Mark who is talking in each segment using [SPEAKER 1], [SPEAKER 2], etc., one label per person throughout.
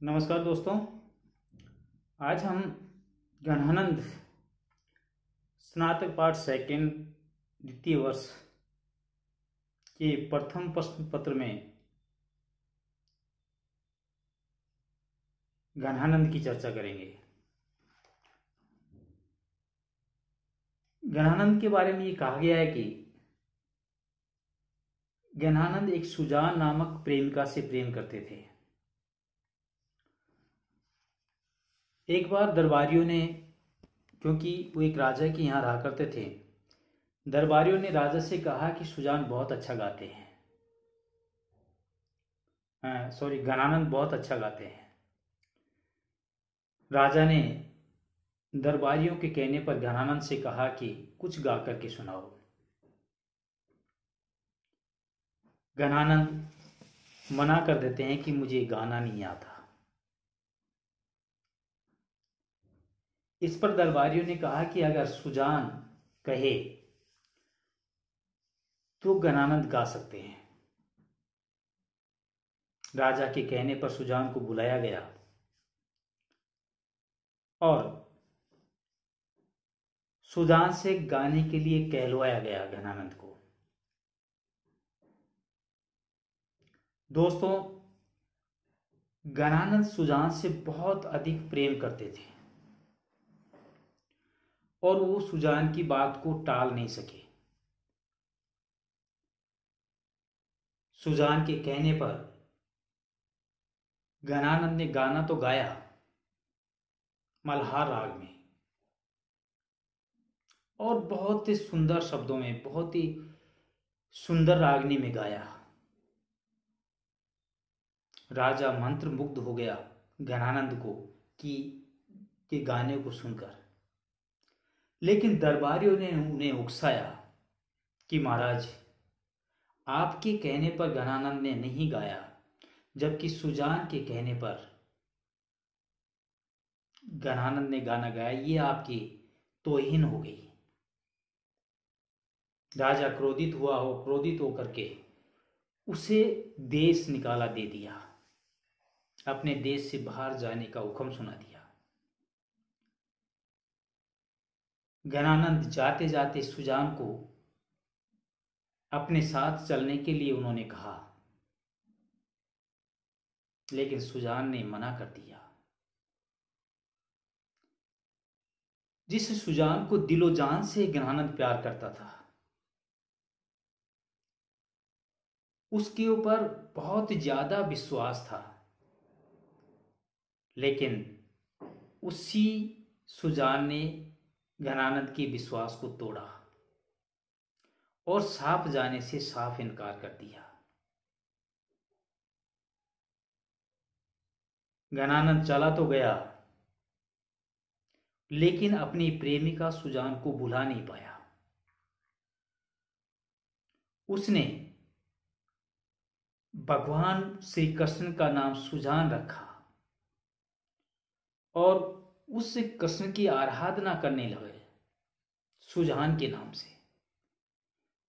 [SPEAKER 1] नमस्कार दोस्तों। आज हम गणानंद स्नातक पाठ सेकंड द्वितीय वर्ष के प्रथम प्रश्न पत्र में गणानंद की चर्चा करेंगे। गणानंद के बारे में ये कहा गया है कि गणानंद एक सुजान नामक प्रेमिका से प्रेम करते थे। एक बार दरबारियों ने, क्योंकि वो एक राजा के यहाँ रहा करते थे, दरबारियों ने राजा से कहा कि सुजान बहुत अच्छा गाते हैं, गणानंद बहुत अच्छा गाते हैं। राजा ने दरबारियों के कहने पर गणानंद से कहा कि कुछ गा करके सुनाओ। गणानंद मना कर देते हैं कि मुझे गाना नहीं आता। इस पर दरबारियों ने कहा कि अगर सुजान कहे तो गणानंद गा सकते हैं। राजा के कहने पर सुजान को बुलाया गया और सुजान से गाने के लिए कहलवाया गया गणानंद को। दोस्तों, गणानंद सुजान से बहुत अधिक प्रेम करते थे और वो सुजान की बात को टाल नहीं सके। सुजान के कहने पर गणानंद ने गाना तो गाया मल्हार राग में और बहुत ही सुंदर शब्दों में, बहुत ही सुंदर रागनी में गाया। राजा मंत्र मुग्ध हो गया गणानंद को कि के गाने को सुनकर। लेकिन दरबारियों ने उन्हें उकसाया कि महाराज, आपके कहने पर गणानंद ने नहीं गाया, जबकि सुजान के कहने पर गणानंद ने गाना गाया। ये आपकी तौहीन हो गई। राजा क्रोधित होकर के उसे देश निकाला दे दिया, अपने देश से बाहर जाने का हुक्म सुना दिया। गणानंद जाते जाते सुजान को अपने साथ चलने के लिए उन्होंने कहा, लेकिन सुजान ने मना कर दिया। जिस सुजान को दिलो जान से गणानंद प्यार करता था, उसके ऊपर बहुत ज्यादा विश्वास था, लेकिन उसी सुजान ने गणानंद के विश्वास को तोड़ा और साफ जाने से साफ इनकार कर दिया। गणानंद चला तो गया, लेकिन अपनी प्रेमिका सुजान को भुला नहीं पाया। उसने भगवान श्री कृष्ण का नाम सुजान रखा और उस कृष्ण की आराधना करने लगे सुजान के नाम से।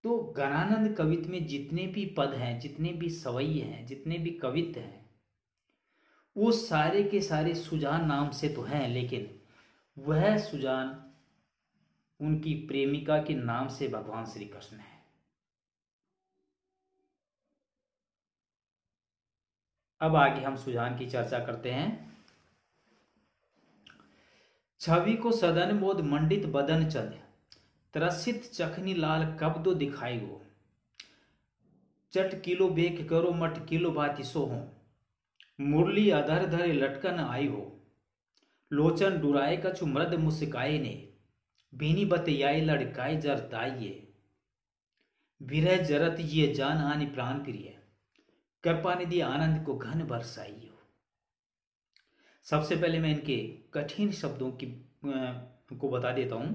[SPEAKER 1] तो गणानंद कवित्व में जितने भी पद हैं, जितने भी सवई हैं, जितने भी कवित्व हैं, वो सारे के सारे सुजान नाम से तो हैं, लेकिन वह सुजान उनकी प्रेमिका के नाम से भगवान श्री कृष्ण है। अब आगे हम सुजान की चर्चा करते हैं। छवि को सदन मोद मंडित बदन चंद, त्रसित चखनी लाल कब दो दिखाई गो, चट किलो बेक करो मट किलो बाती सो हो, मुरली अधर धरे लटकन आई हो, लोचन डुराए कछु मृद मुस्काए ने, भीनी बतियाई लड़काई जरताइये, विरह जरत ये जान आनी प्राण प्रिय, कृपा निधि आनंद को घन बरसाइयो। सबसे पहले मैं इनके कठिन शब्दों की को बता देता हूं।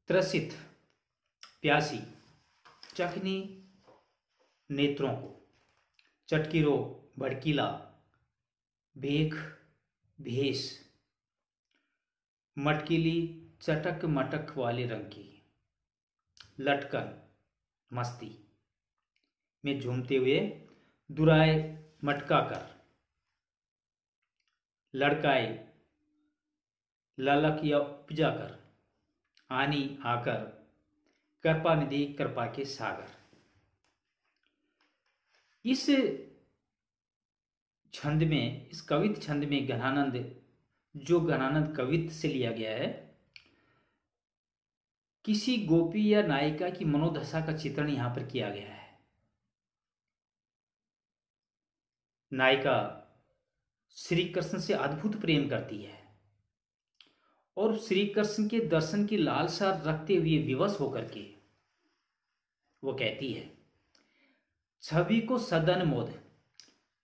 [SPEAKER 1] त्रसित प्यासी, चखनी नेत्रों को, चटकिरो भड़कीला, भेख भेष, मटकीली चटक मटक वाले रंग की, लटकन मस्ती में झूमते हुए, दुराए मटका कर, लड़काए ललक या उपजा कर, आनी आकर, कृपा निधि कृपा के सागर। इस छंद में, इस कवित छंद में घनानंद, जो घनानंद कवित से लिया गया है, किसी गोपी या नायिका की मनोदशा का चित्रण यहां पर किया गया है। नायिका श्री कृष्ण से अद्भुत प्रेम करती है और श्री कृष्ण के दर्शन की लालसा रखते हुए विवश होकर के वो कहती है, छवि को सदन मोद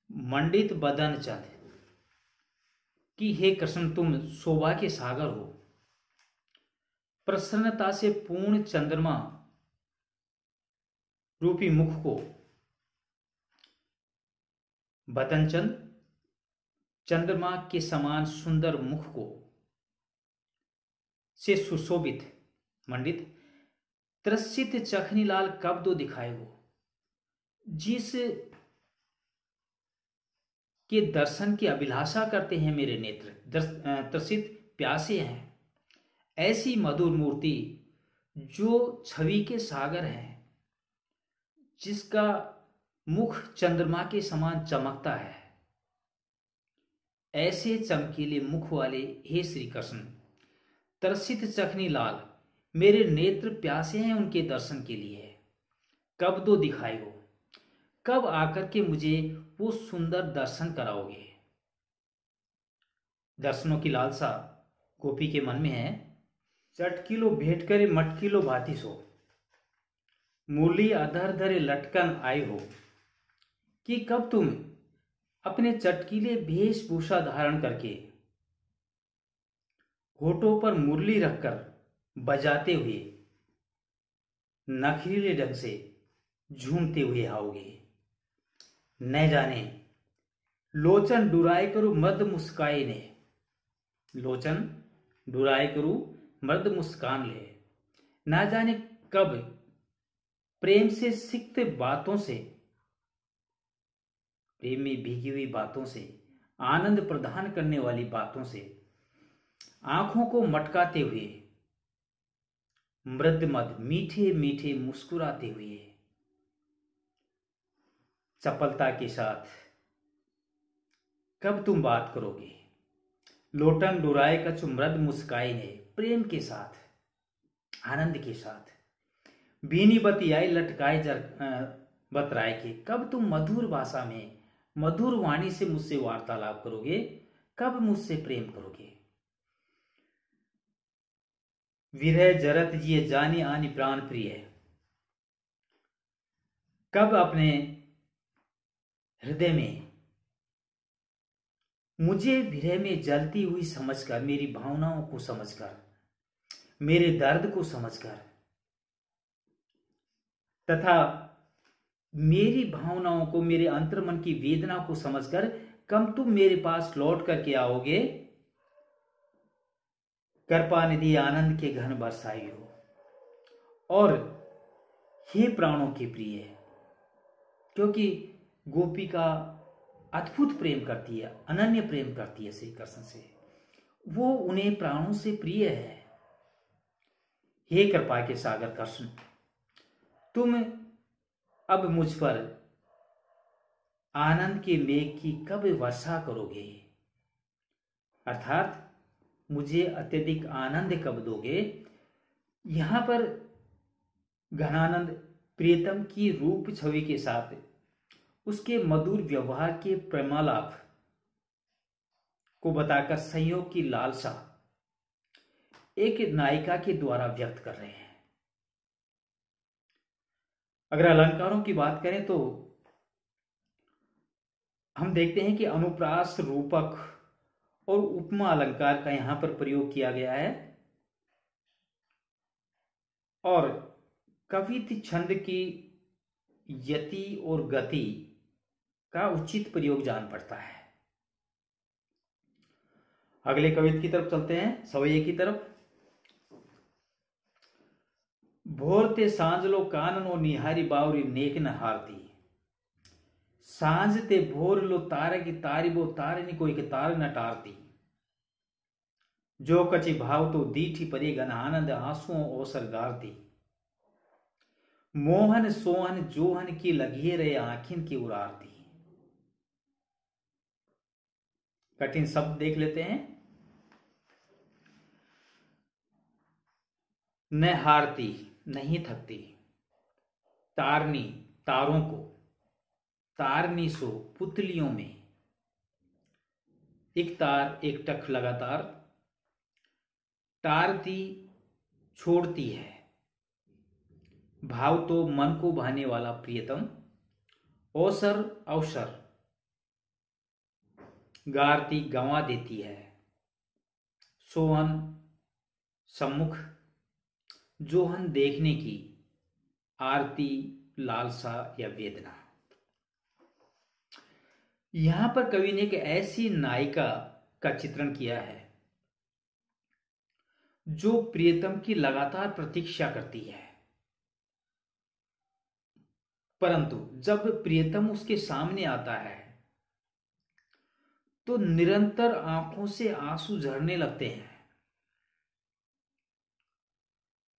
[SPEAKER 1] मंडित बदन चंद, कि हे कृष्ण तुम शोभा के सागर हो, प्रसन्नता से पूर्ण चंद्रमा रूपी मुख को, बदन चंद चंद्रमा के समान सुंदर मुख को से सुशोभित मंडित, त्रसित चखनी लाल कब दो दिखाए हो, जिस के दर्शन की अभिलाषा करते हैं मेरे नेत्र, त्रसित प्यासे हैं, ऐसी मधुर मूर्ति जो छवि के सागर है, जिसका मुख चंद्रमा के समान चमकता है, ऐसे चमकीले मुख वाले हे श्री कृष्ण, त्रसित चखनी लाल, मेरे नेत्र प्यासे हैं उनके दर्शन के लिए, कब दो दिखाए हो, कब आकर के मुझे वो सुंदर दर्शन कराओगे। दर्शनों की लालसा गोपी के मन में है। चटकिलो भेंट करे मटकिलो भाती सो, मूली अधर धरे लटकन आए हो, कि कब तुम अपने चटकीले वेशभूषा धारण करके होठों पर मुरली रखकर बजाते हुए नखरीले ढंग से झूमते हुए आओगे। न जाने लोचन डुराए करू मर्द मुस्काए ने, लोचन डुराए करू मर्द मुस्कान ले, ना जाने कब प्रेम से सिक्त बातों से, प्रेम में भीगी हुई बातों से, आनंद प्रदान करने वाली बातों से आंखों को मटकाते हुए, मृद मद मीठे मीठे मुस्कुराते हुए, चपलता के साथ कब तुम बात करोगे। लोटन डुराए कछु मृद मुस्काई ने, प्रेम के साथ, आनंद के साथ, बीनी बतियाई लटकाए बतराए के, कब तुम मधुर भाषा में, मधुर वाणी से मुझसे वार्तालाप करोगे, कब मुझसे प्रेम करोगे। विरह जरत जिए जानी आनी प्राण प्रिय, कब अपने हृदय में मुझे विरह में जलती हुई समझकर, मेरी भावनाओं को समझकर, मेरे दर्द को समझकर, तथा मेरी भावनाओं को, मेरे अंतर्मन की वेदना को समझकर कब तुम मेरे पास लौट करके आओगे, कृपा निधि आनंद के घन बरसाई हो। और हे प्राणों के प्रिय, क्योंकि गोपी का अद्भुत प्रेम करती है, अनन्य प्रेम करती है श्री कृष्ण से, वो उन्हें प्राणों से प्रिय है। हे कृपा के सागर कृष्ण, तुम अब मुझ पर आनंद के मेघ की कब वर्षा करोगे, अर्थात मुझे अत्यधिक आनंद कब दोगे। यहां पर घनानंद प्रियतम की रूप छवि के साथ उसके मधुर व्यवहार के प्रेमालाप को बताकर संयोग की लालसा एक नायिका के द्वारा व्यक्त कर रहे हैं। अगर अलंकारों की बात करें तो हम देखते हैं कि अनुप्रास, रूपक और उपमा अलंकार का यहां पर प्रयोग किया गया है, और कवित छंद की यति और गति का उचित प्रयोग जान पड़ता है। अगले कवित की तरफ चलते हैं, सवैये की तरफ। भोर ते सांझलो काननो निहारी बावरी नेक न हारती, सांझ ते भोर लो तारे की तारी वो तारनी कोई के तार न टारती। जो कची भाव तो दीठी परे गन आनंद आंसुओं ओसर गारती। मोहन सोहन जोहन की लगिए रहे आंखिन की उरारती। कठिन शब्द देख लेते हैं। न हारती, नहीं थकती। तारनी, तारों को। तारनी सो, पुतलियों में। एक तार एक टक लगातार। टारती, छोड़ती है। भाव तो मन को भाने वाला प्रियतम। अवसर, अवसर। गारती, गंवा देती है। सोहन, सम्मुख। जोहन, देखने की। आरती, लालसा या वेदना। यहां पर कवि ने एक ऐसी नायिका का चित्रण किया है जो प्रियतम की लगातार प्रतीक्षा करती है, परंतु जब प्रियतम उसके सामने आता है तो निरंतर आंखों से आंसू झरने लगते हैं।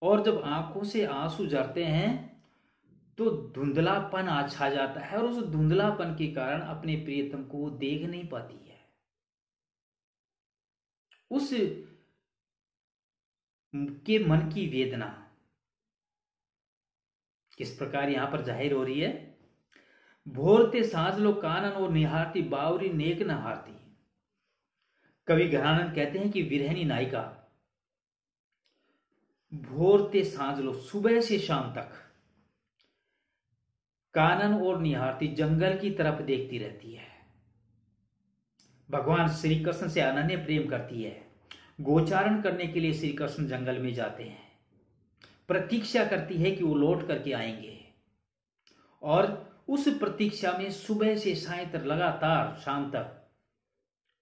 [SPEAKER 1] और जब आंखों से आंसू झरते हैं तो धुंधलापन आ छा जाता है, और उस धुंधलापन के कारण अपने प्रियतम को वो देख नहीं पाती है। उस के मन की वेदना किस प्रकार यहां पर जाहिर हो रही है। भोरते सांझ लो कानन और निहारती बावरी नेक न हारती। कवि घरानंद कहते हैं कि विरहनी नायिका भोरते सांझ लो, सुबह से शाम तक, कानन और निहारती, जंगल की तरफ देखती रहती है। भगवान श्री कृष्ण से अनन्य प्रेम करती है। गोचारण करने के लिए श्री कृष्ण जंगल में जाते हैं। प्रतीक्षा करती है कि वो लौट करके आएंगे, और उस प्रतीक्षा में सुबह से साय तक लगातार शाम तक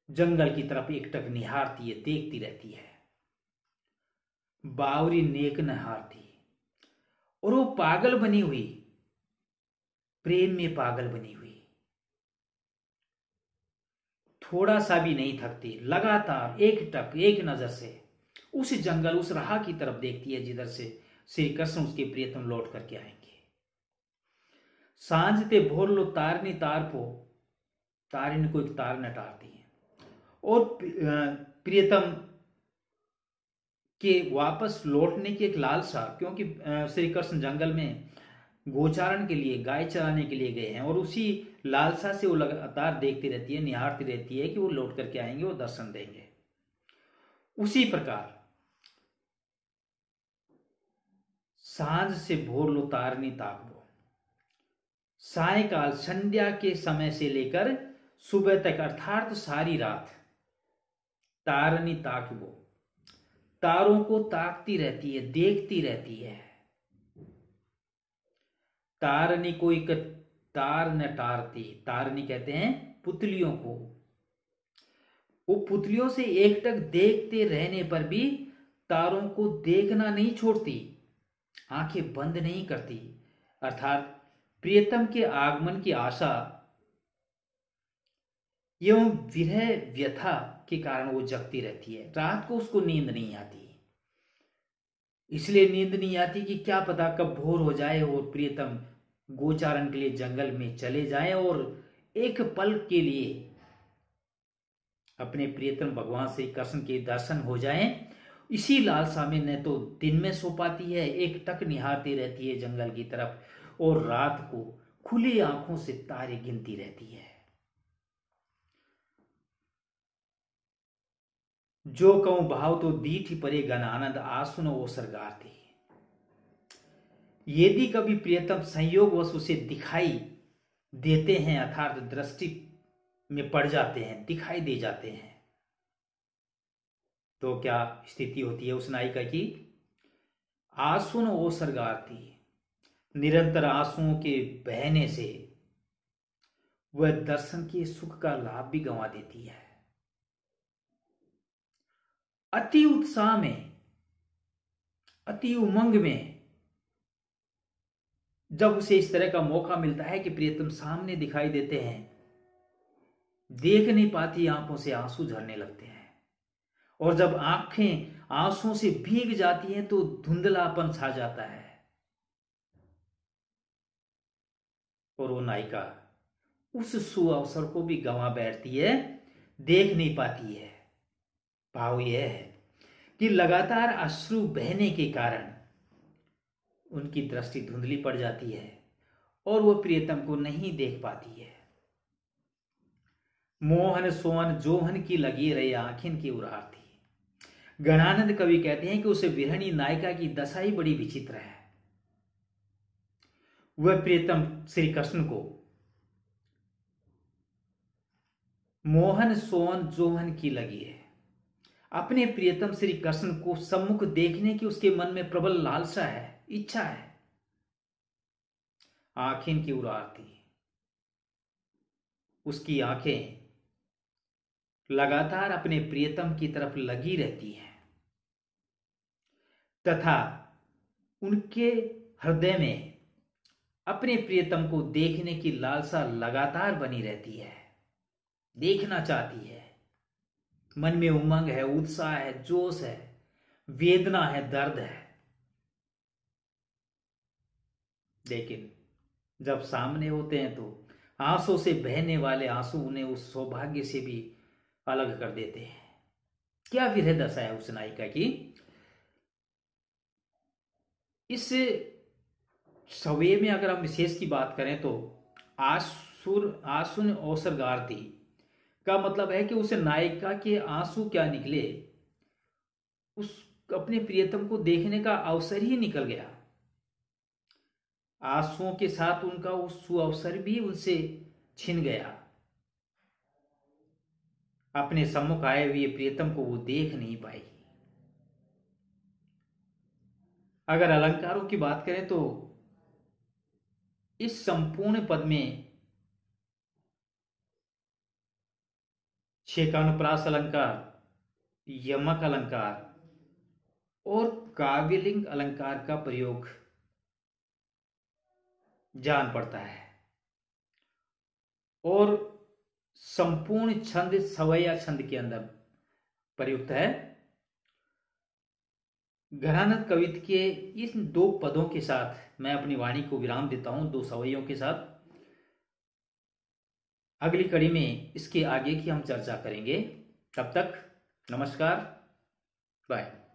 [SPEAKER 1] जंगल की तरफ एकटक निहारती है, देखती रहती है। बावरी नेक न हारती, और वो पागल बनी हुई, प्रेम में पागल बनी हुई, थोड़ा सा भी नहीं थकती। लगातार एकटक एक नजर से उस जंगल, उस राह की तरफ देखती है जिधर से श्री कृष्ण उसके प्रियतम लौट करके आएंगे। सांझ ते भोर लो तारनी तार पो, तारिनी को एक तार न टारती है। और प्रियतम के वापस लौटने की एक लालसा, क्योंकि श्री कृष्ण जंगल में गोचारण के लिए, गाय चराने के लिए गए हैं, और उसी लालसा से वो लगातार देखती रहती है, निहारती रहती है कि वो लौट करके आएंगे, वो दर्शन देंगे। उसी प्रकार सांझ से भोर लो तारनी ताकबो, सायकाल संध्या के समय से लेकर सुबह तक अर्थात सारी रात तारनी ताकबो, तारों को ताकती रहती है, देखती रहती है। तारनी को एक तार न टारती, तारनी कहते हैं पुतलियों को। वो पुतलियों से एकटक देखते रहने पर भी तारों को देखना नहीं छोड़ती, आंखें बंद नहीं करती। अर्थात प्रियतम के आगमन की आशा एवं विरह व्यथा के कारण वो जगती रहती है। रात को उसको नींद नहीं आती, इसलिए नींद नहीं आती कि क्या पता कब भोर हो जाए और प्रियतम गोचारण के लिए जंगल में चले जाएं और एक पल के लिए अपने प्रियतम भगवान श्री कृष्ण के दर्शन हो जाएं। इसी लालसा में न तो दिन में सो पाती है, एक टक निहारती रहती है जंगल की तरफ, और रात को खुली आंखों से तारे गिनती रहती है। जो कहूं भाव तो दीठ परे गन आनंद आसुन ओ सरगारती। यदि कभी प्रियतम संयोगवश उसे दिखाई देते हैं, अर्थात दृष्टि में पड़ जाते हैं, दिखाई दे जाते हैं, तो क्या स्थिति होती है उस नायिका की। आंसुन ओ सरगारती, निरंतर आंसुओं के बहने से वह दर्शन के सुख का लाभ भी गंवा देती है। अति उत्साह में, अति उमंग में जब उसे इस तरह का मौका मिलता है कि प्रियतम सामने दिखाई देते हैं, देख नहीं पाती, आंखों से आंसू झरने लगते हैं। और जब आंखें आंसुओं से भीग जाती हैं तो धुंधलापन छा जाता है और वो नायिका उस सुअवसर को भी गंवा बैठती है, देख नहीं पाती है। भाव यह है कि लगातार अश्रु बहने के कारण उनकी दृष्टि धुंधली पड़ जाती है और वो प्रियतम को नहीं देख पाती है। मोहन सोहन जोहन की लगी रही आंखें की उरार थी। गणानंद कवि कहते हैं कि उसे विरहणी नायिका की दशा ही बड़ी विचित्र है। वह प्रियतम श्री कृष्ण को मोहन सोहन जोहन की लगी है। अपने प्रियतम श्री कृष्ण को सम्मुख देखने की उसके मन में प्रबल लालसा है, इच्छा है। आंखें की उरार थी। उसकी आंखें लगातार अपने प्रियतम की तरफ लगी रहती हैं तथा उनके हृदय में अपने प्रियतम को देखने की लालसा लगातार बनी रहती है। देखना चाहती है। मन में उमंग है, उत्साह है, जोश है, वेदना है, दर्द है। लेकिन जब सामने होते हैं तो आंसू से बहने वाले आंसू उन्हें उस सौभाग्य से भी अलग कर देते हैं। क्या विरह दशा है उस नायिका की। इस सवय में अगर हम विशेष की बात करें तो आसुन अवसरगारती का मतलब है कि उस नायिका के आंसू क्या निकले, उस अपने प्रियतम को देखने का अवसर ही निकल गया। आंसुओं के साथ उनका उस सुअवसर भी उनसे छिन गया। अपने सम्मुख आए हुए प्रियतम को वो देख नहीं पाई। अगर अलंकारों की बात करें तो इस संपूर्ण पद में शेकानुप्रास अलंकार, यमक अलंकार और काव्यलिंग अलंकार का प्रयोग जान पड़ता है और संपूर्ण छंद सवैया छंद के अंदर प्रयुक्त है। गणानंद कवित्व के इन दो पदों के साथ मैं अपनी वाणी को विराम देता हूं, दो सवैयों के साथ। अगली कड़ी में इसके आगे की हम चर्चा करेंगे। तब तक नमस्कार, बाय।